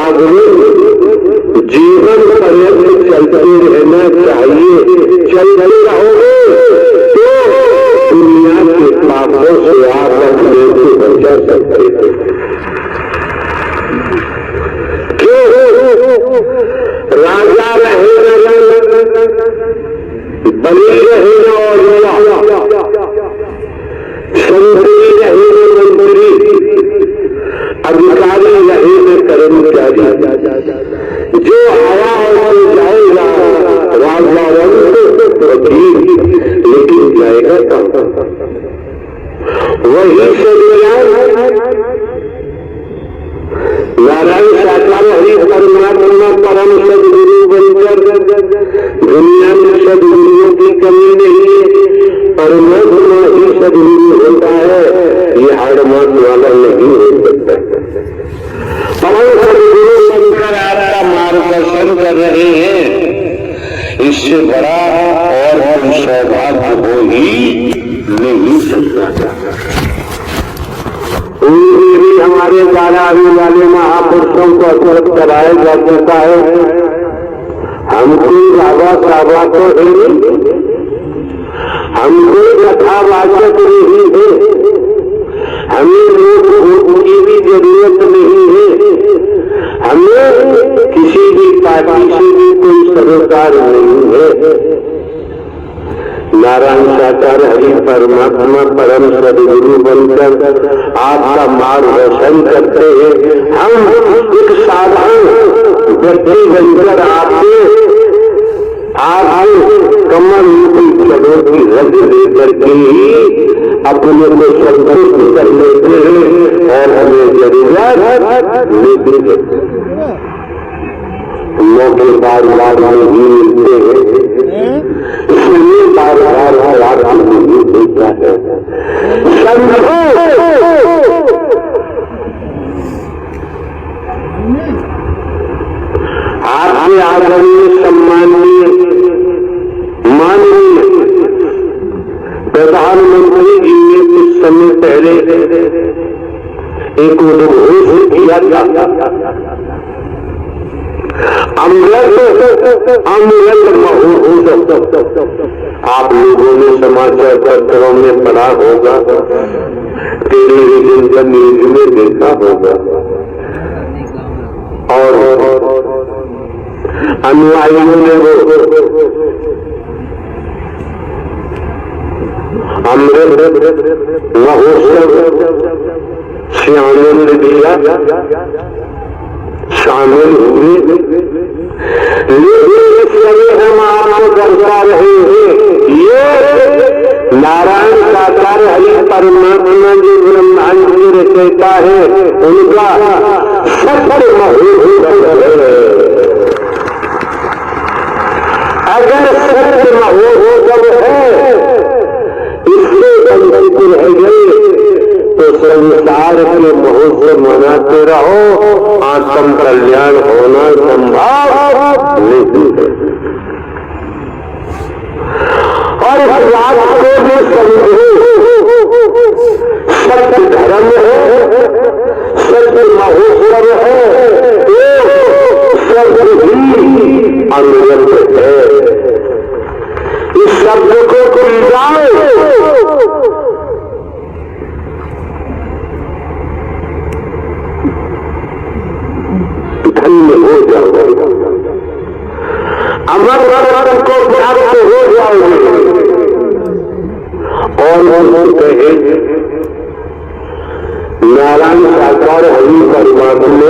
साधु जीवन पर्यंत चलते रहना चाहिए। चलते रहोगे तो दुनिया के पापों से आप अपने को बचा सकते हैं। क्यों? राजा रहेगा, बलि रहेगा और संतरी रहेगा, मंत्री अधिकारी रहेगा, कर्मचारी जो आया है वो जाएगा। राजा वकील लेकिन जाएगा कहाँ? वही नारायण साकार हरि परमात्मा परम सदगुरु बनकर दुनिया में सदगुरुओं की कमी नहीं है। परमात्मा ही सदगुरु होता है, ये हाड़मात वाला नहीं हो सकता। परम सदगुरु बनकर आपका मार्गदर्शन कर रहे हैं, इससे बड़ा और सौभाग्य हो ही नहीं सकता। उनकी भी हमारे द्वारा आने वाले महापुरुषों को अवगत कराया जा चुका है। हमको बाबा साबा तो है, हमको कथावाचक नहीं है, हमें लोग की भी जरूरत नहीं है, हमें किसी भी पार्टी से भी कोई सरोकार नहीं है। नारायण साकार हरि परमात्मा परम सदगुरु बनकर आपका मार्गदर्शन करते हैं। हम एक साधारण व्यक्ति बनकर आपके कमल की चलों की रज देकर के ही अपने को संतुष्ट कर लेते हैं और हमें जरूरत लेते हैं। मौके बार बार नहीं मिलते हैं, इसलिए बार बार आपको नहीं देता है। आपके आदरणीय सम्माननीय माननीय प्रधानमंत्री जी ने कुछ समय पहले एक उद्घोष किया था, अमृत महोत्सव। आप लोगों ने समाचार पत्रों में पढ़ा होगा, टेलीविजन का न्यूज में देखा होगा, और अनुयायियों ने वो अमृत महोत्सव से आनंद लिया, शामिल हुए। लेकिन इस समय हम आपको दर्शा रहे हैं, ये नारायण साकार हरि परमात्मा जो ब्रह्मांड की रचयिता है, उनका सफल महोत्सव है। अगर सत्य महोत्सव है, इससे वंचित रह गए तो संसार के महोत्सव मनाते रहो, आत्म कल्याण होना संभव नहीं है। और इस बात को भी समझो, सत्य धर्म है, सत्य महोत्सव है, सत्य ही अमृत है। इस शब्द को तुम जाओ, धन्य हो जाओगे, अमर को प्राप्त हो जाओगे। और वो कहे नारायण साकार हरि परमात्मा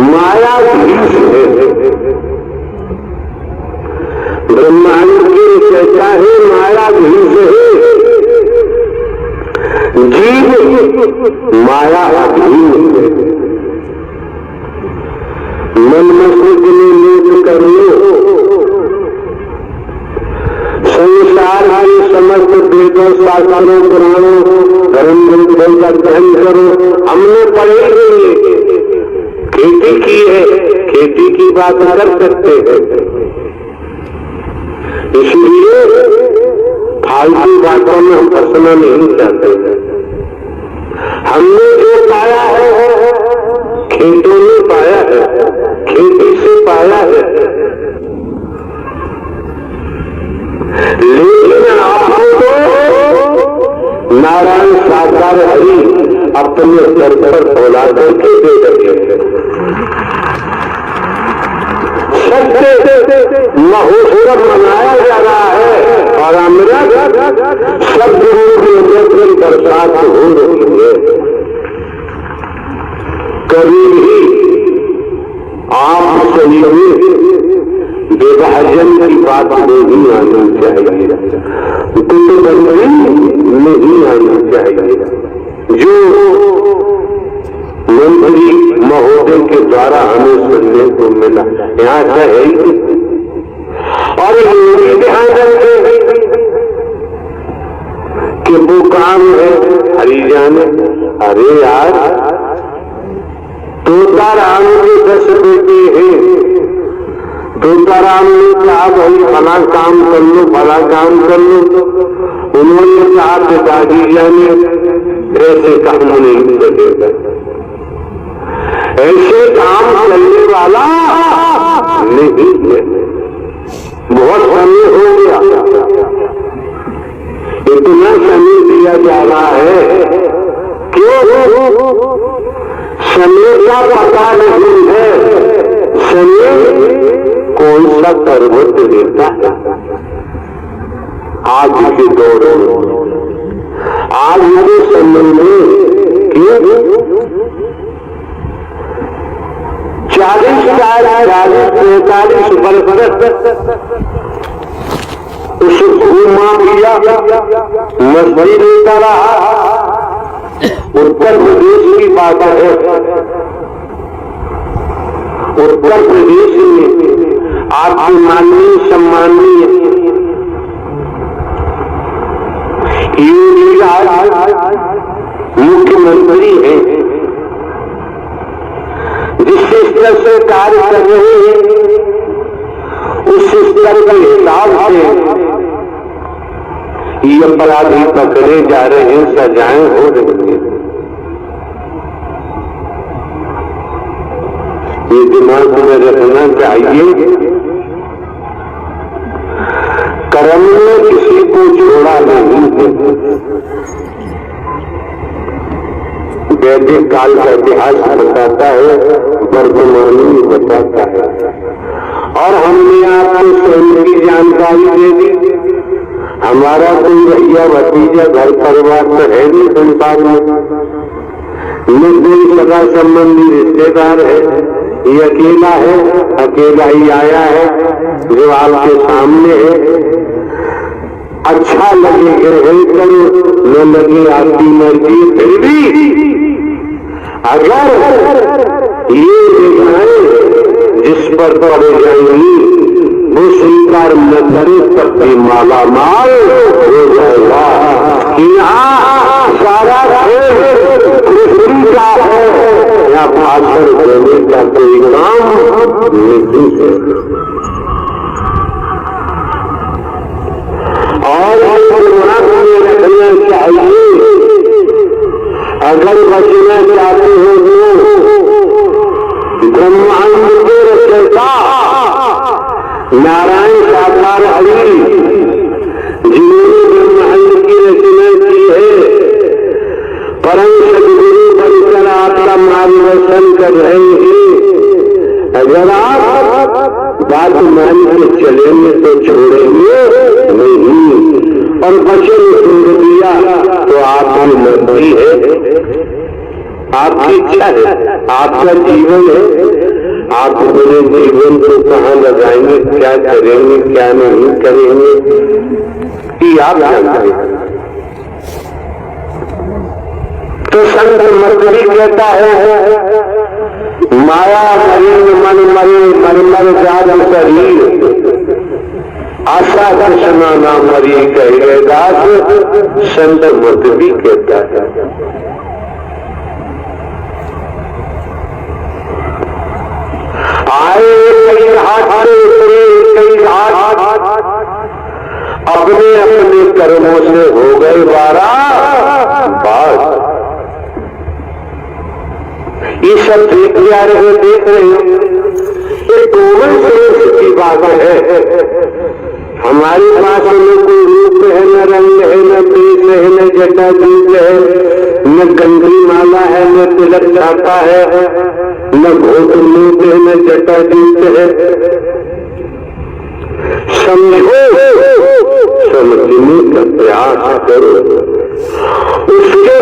माया धीश है, ब्रह्मांड की रचयिता है, माया धीश है। जीव माया अधीन है। मन मस्तिष्क में लीन कर लो, संसार के समस्त वेदों शास्त्रों पुराणों धर्म ग्रंथों का अध्ययन करो। हमने पढ़े हुए खेती की है, खेती की बात कर सकते हैं, इसलिए फालतू बातों में हम फंसना नहीं चाहते। हमने जो पाया है खेतों में पाया है, खेती से पाया है, लेकिन आपको तो नारायण साकार हरि अपने दर पर फैला करके दे रहे महोत्सव मनाया जा रहा है और अमृत सब गुरुओं के नेत्र बरसात हो रही है। कभी भी आप सही विभाजन की बात नहीं आनी चाहिए, गुटबंदी नहीं आनी चाहिए। जो मंत्री महोदय के द्वारा हमें सुनने को मिला यहाँ से है और ये भी ध्यान रखें कि वो काम है हरी जाने। अरे यार तोता राम के 10 बेटे हैं, तोता राम ने कहा भाई भला काम कर लो, भला काम कर लो। उन्होंने कहा कि दादी जाने ऐसे काम नहीं करेगा, ऐसे काम करने वाला नहीं है। बहुत समय हो गया, इतना समय दिया जा रहा है, क्यों? समय का पता नहीं है, समय कौन सा करवट लेता है। आज के दौर में, आज के समय में क्यों 40 उस घूमा किया मजदूरी देता रहा। उत्तर प्रदेश की बात है, उत्तर प्रदेश में आपके माननीय सम्माननीय योगी मुख्यमंत्री है, जिस स्तर से कार्य कर रहे हैं उस स्तर के हिसाब से ये अपराधी पकड़े जा रहे हैं, सजाएं हो रही हैं। ये दिमाग में रखना चाहिए, कर्म ने किसी को जोड़ा नहीं है। वैदिक काल का इतिहास बताता है, वर्तमान में बताता है, और हमने आपको स्वयं की जानकारी दे दी। हमारा कोई भैया भतीजा घर परिवार तो है नहीं संसार में, निर्दयी सगा संबंधी रिश्तेदार है, ये अकेला है, अकेला ही आया है जो आपके सामने है। अच्छा लगे ग्रहण करो, न लगे आपकी मर्जी, फिर भी अगर ये रेखाएं जिस पर पड़ जाएंगी वो स्वीकार न करे तब भी माला माल हो जाएगा। यहाँ सारा पृथ्वी का है, यहाँ भाषण देने का कोई काम नहीं है। और दिमाग में रखना चाहिए, अगर बचना चाहते हो तो ब्रह्मांड के रचयिता नारायण साकार हरि जिन्होंने ब्रह्मांड की रचना की है, परम सदगुरु बनकर आपका मार्गदर्शन कर रहे हैं। अगर आप बात मान के चलेंगे तो छोड़ेंगे नहीं, और वचन छोड़ दिया तो आपकी मर्जी है, आपकी इच्छा है, आपका जीवन है। आप अपने जीवन को कहाँ लगाएंगे, क्या करेंगे, क्या नहीं करेंगे, ये आप जानते हैं। तो संत मर्जी कहता है, माया शरीर मन मरे मन मर जाद शरीर, आशा दर्शना ना मरी कहे दास, संत मर्जी कहता है। आए कई घाट से उतरे कई घाट, अपने अपने कर्मों से हो गए 12 बात। ये ये सब देख रहे हो, देख रहे हो, ये कॉमन सेंस की बात है। हमारे पास न कोई रूप है, न रंग है, न पेश है, न जटा जूट है, न गंगी माला है, न तिलक छाता है, न घोट मूट है, न जटा जूट है। समझो, समझने का प्रयास करो, उसके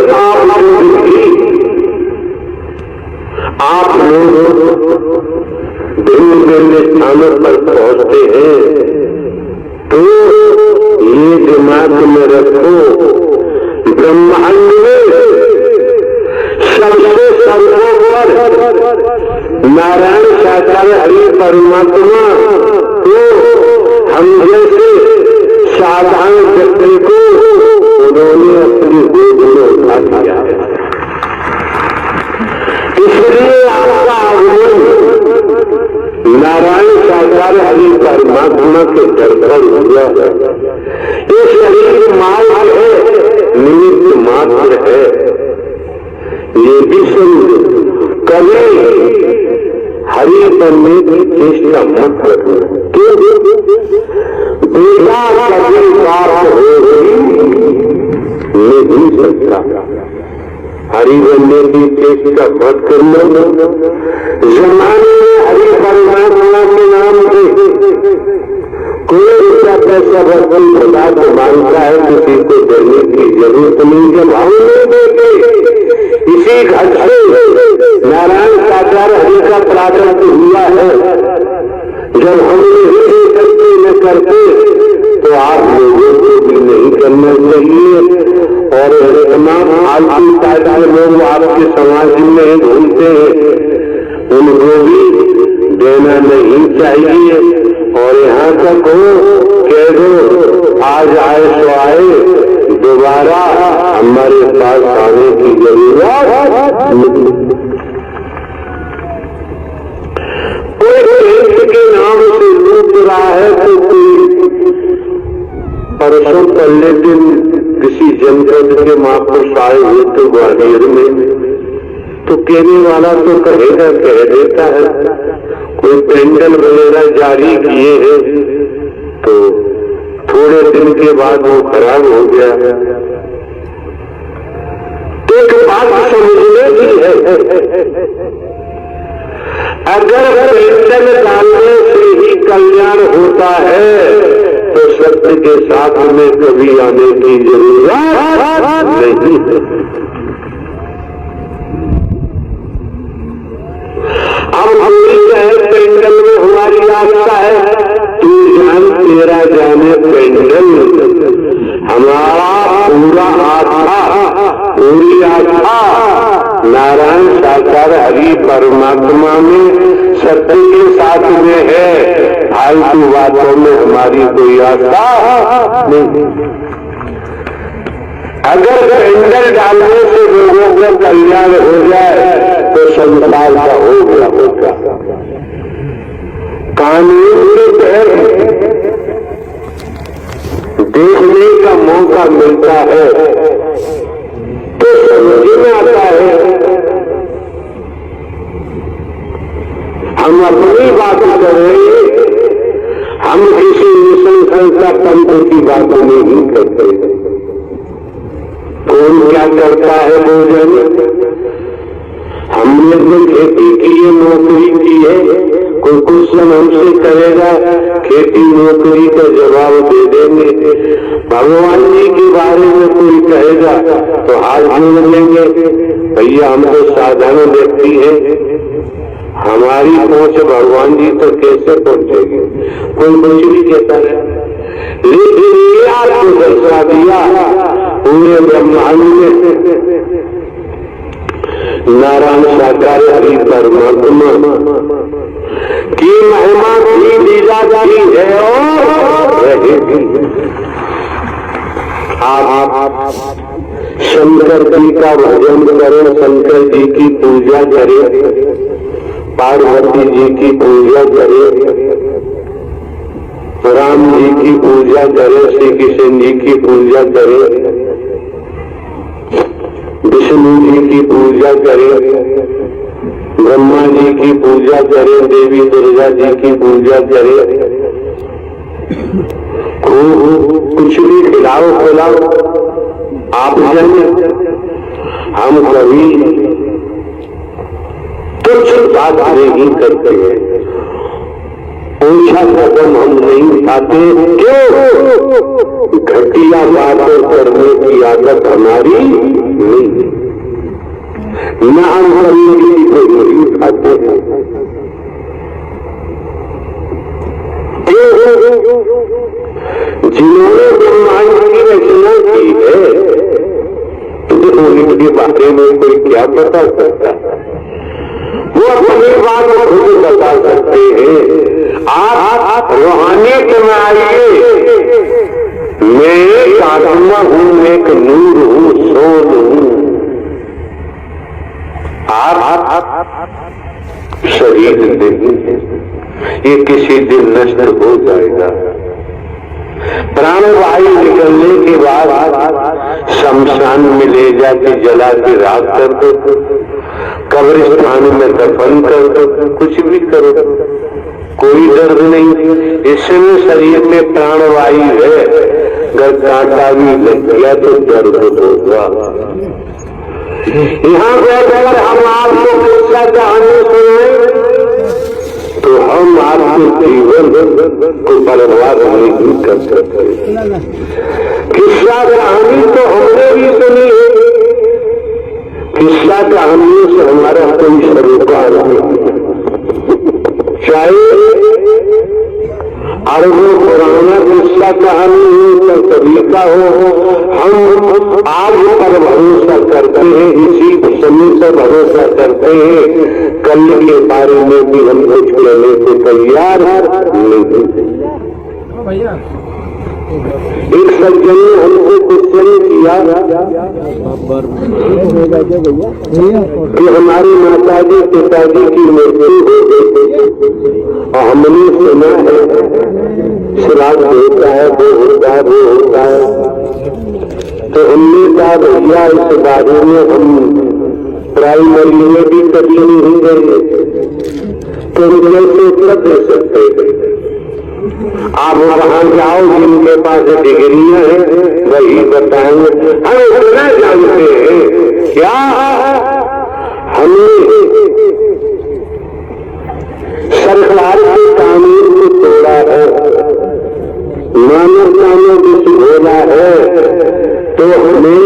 आप लोग भिन्न भिन्न स्थानों पर पहुंचते हैं तो ये दिमाग में रखो, ब्रह्मांड में सबसे सर्वोपर नारायण साकार हरि परमात्मा को हम जैसे साधारण व्यक्ति को उन्होंने अपनी गोद में उठा दिया है। इसलिए आपका आगमन नारायण साकार हरि परमात्मा के दर्शन हुआ है। ये शरीर मात्र है, निमित्त मात्र है, ये भी समझो। कभी हरि बनने की चेष्टा मत करो, क्यों? बेटा कभी बात होगी नहीं सकता। हरि बनने की चेष्टा मत करना। जमाने में हरि परमात्मा के नाम से कोई रुपया पैसा भगवान खुदा को मांगता है, किसी को देने की जरूरत नहीं। जब हम नहीं देते, इसी घर से नारायण साकार हरि का प्राकट्य हुआ है। जब हम नहीं करते न करते तो आप लोगों को भी नहीं करना चाहिए। और तमाम आलसी कायदा लोग आपके समाज में घूमते हैं, उनको भी देना नहीं चाहिए। और यहाँ तक हो कह दो, आज आए सो आए, दोबारा हमारे पास आने की जरूरत नहीं। कोई देश के नाम से लूट रहा है तो कोई परसों पहले दिन किसी जनपद के महापुरुष आए हुए थे ग्वालियर में, तो कहने वाला तो कहेगा, कह देता है कोई पेंडल वगैरह जारी किए हैं, तो थोड़े दिन के बाद वो खराब हो गया। एक बात समझने की है, अगर पेंडल डालने से ही कल्याण होता है तो सत्य के साथ में कभी आने की जरूरत नहीं है। अब हम पेंडल में हमारी आस्था है, तू जान तेरा जाने पेंडल। हमारा पूरा आस्था, पूरी आस्था नारायण साकार हरि परमात्मा में सत्य के साथ में है। फालतू बातों में हमारी कोई आस्था नहीं। अगर पेंडल डालने से लोगों का कल्याण हो जाए तो संसार का हो गया होगा। कानून के तहत देखने का मौका मिलता है तो समझ में आता है। हम अपनी बात करें, हम किसी मिशन संस्था पंथ की बात नहीं करते। कौन क्या करता है भोजन, हमने तो खेती की है, नौकरी की है। कोई क्वेश्चन हमसे करेगा, खेती नौकरी का जवाब दे देंगे। भगवान जी के बारे में कोई कहेगा तो हाथ जोड़ लेंगे, भैया हम तो साधारण व्यक्ति हैं, हमारी पहुंच भगवान जी तो कैसे पहुंचेगी। कोई कुछ भी कहता है, लेकिन ये आपको दर्शा दिया पूरे ब्रह्मांड में नारायण साकार हरि परमात्मा की महिमा भी दी जाती है और रहेगी। आप शंकर जी का भजन करें, शंकर जी की पूजा करें, पार्वती जी की पूजा करें, राम जी की पूजा करें, श्री कृष्ण जी की पूजा करें, विष्णु जी की पूजा करें, ब्रह्मा जी की पूजा करे, देवी दुर्गा जी की पूजा करे, कुछ भी खिलाओ खिलाओ, आप जन हम कभी तुच्छ बात नहीं करते हैं, ऊंचा कदम हम नहीं उठाते। क्यों? घटिया बातें करने की आदत हमारी नहीं, न हम कभी किसी को नहीं उठाते हैं। जिन्होंने ब्रह्मांड की रचना की है तो उनके बारे में कोई क्या बता सकता है? वो अपनी बात खुद बता सकते हैं। आप रूहानियत में आइए, मैं एक आत्मा हूँ, एक नूर हूँ, सोल हूँ। आप शरीर नहीं है, ये किसी दिन नष्ट हो जाएगा। प्राणवायु निकलने के बाद शमशान में ले जाके जला के राख कर दो, कब्रिस्तान में दफन कर दो, कुछ भी करो, कोई दर्द नहीं। इसमें शरीर में प्राणवायु है, अगर कांटा भी लग गया तो दर्द होगा। यहाँ बैठकर हम आपको किस्सा कहानी सुने तो हम आपके जीवन को बर्बाद नहीं कर सकते। किस्सा कहानी तो हमने भी सुनी है, किस्सा कहानियों से हमारा कोई सरोकार नहीं, चाहे अरबों पुराना किस्सा कहानी हो, कभी का हो, हम आज पर भरोसा करते हैं, इसी समय से भरोसा करते हैं, कल के बारे में भी हम कुछ कहने को तैयार नहीं। एक सज्जन ने हमको क्वेश्चन किया कि हमारी माताजी पिताजी की मृत्यु हो गई और हमने सुना है श्राद्ध होता है, वो होता है, वो होता है। तो हमने कहा भैया इस बारे में हम प्राइमरी में भी कभी नहीं गए, तो कैसे उत्तर दे सकते हैं? आप वहां जाओ, जिनके पास डिग्रियां हैं वही बताएंगे। हम इतना जानते हैं क्या हमने सरकार के कानून को तोड़ा है, मानवता में कुछ होना है तो हमें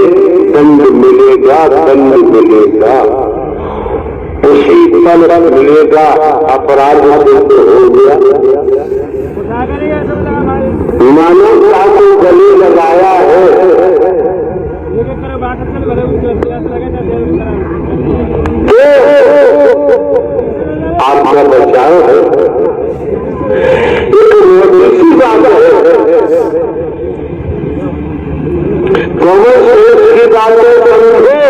दंड मिलेगा, दंड मिलेगा, उसी पल मिलेगा। अपराध सिद्ध हो गया, मानवता को गले लगाया है, आपका बचाव है। एक मोटी बात है, कॉमन सेंस की बातें समझे,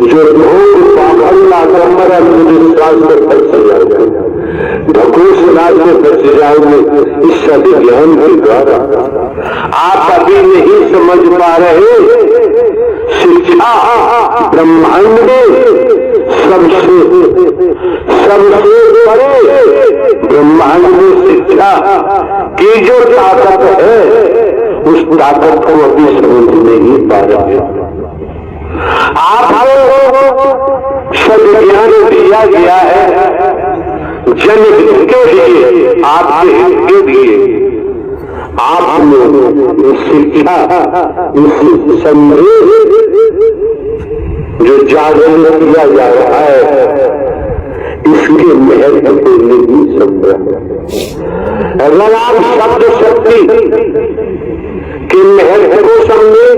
जो ढोल पाखंडा कमर अंधविश्वास से बच जाओगे, ढकोस राज में बच जाओगे इस सद्ज्ञान के द्वारा। आप अभी नहीं समझ पा रहे, शिक्षा ब्रह्मांड में सबसे बड़े ब्रह्मांड में शिक्षा की जो ताकत है, उस ताकत को अभी समझ नहीं पा रहे। आपको सद्ज्ञान दिया गया है जनहित के लिए, आपके हित के लिए। आपने शिक्षा, इस संदेश जो जागरूक किया जा रहा है, इसके महत्व को नहीं समझा। अगर आप शब्द शक्ति के महत्व को समझे,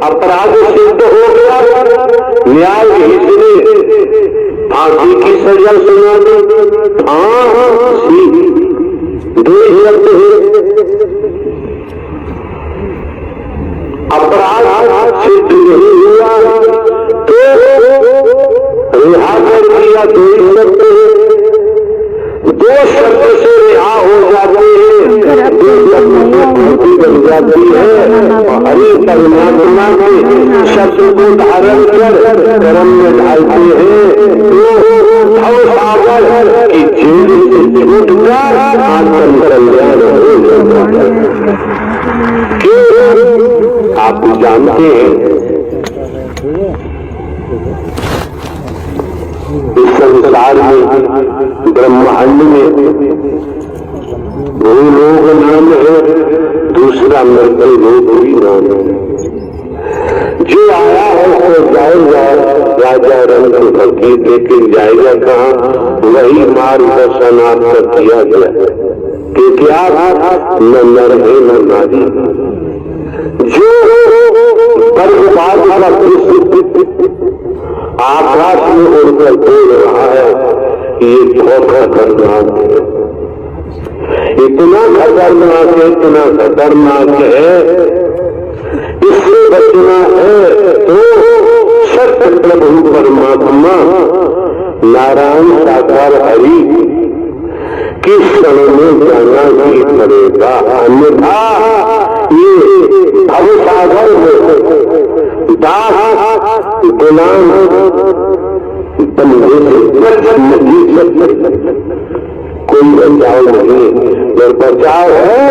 अपराध सिद्ध हो गया, न्यायाधीश ने फांसी की सजा सुना दी। दो शब्द है, अपराध सिद्ध नहीं हुआ तो रिहा कर दिया, दो शब्द है। दो शब्द से रिहा हो जाते हैं, दो शब्द से भक्ति बन जाती है और हरि परमात्मा के शब्द को धारण कर कर्म में ढालते हैं तो भव सागर की जेल से छूटकर आत्म कल्याण हो जाता है। क्यों आप जानते हैं इस संसार में ब्रह्मांड में वो लोग नाम है, दूसरा मृत्यु लोग भी नाम है। जो आया है वो जाएगा, राजा रंग फकीर लेकिन जाएगा कहाँ, वही मार्गदर्शन आपका किया गया कि क्या न नर है न नारी। जो बर्फबाद का आकाश में उड़कर बोल रहा है, ये धोखा खतरनाक है, इतना खतरनाक है, इतना खतरनाक है। इससे बचना है तो सत्य प्रभु परमात्मा नारायण साकार हरि किस क्षण में जाना ही पड़ेगा, अन्यथा ये भवसागर में दास गुलाम बनने से नहीं सकते। कोई बचाव नहीं, जब बचाव है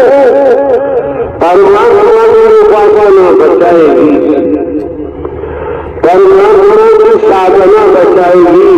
परमात्मा की उपासना बचाएगी, परमात्मा की साधना बचाएगी,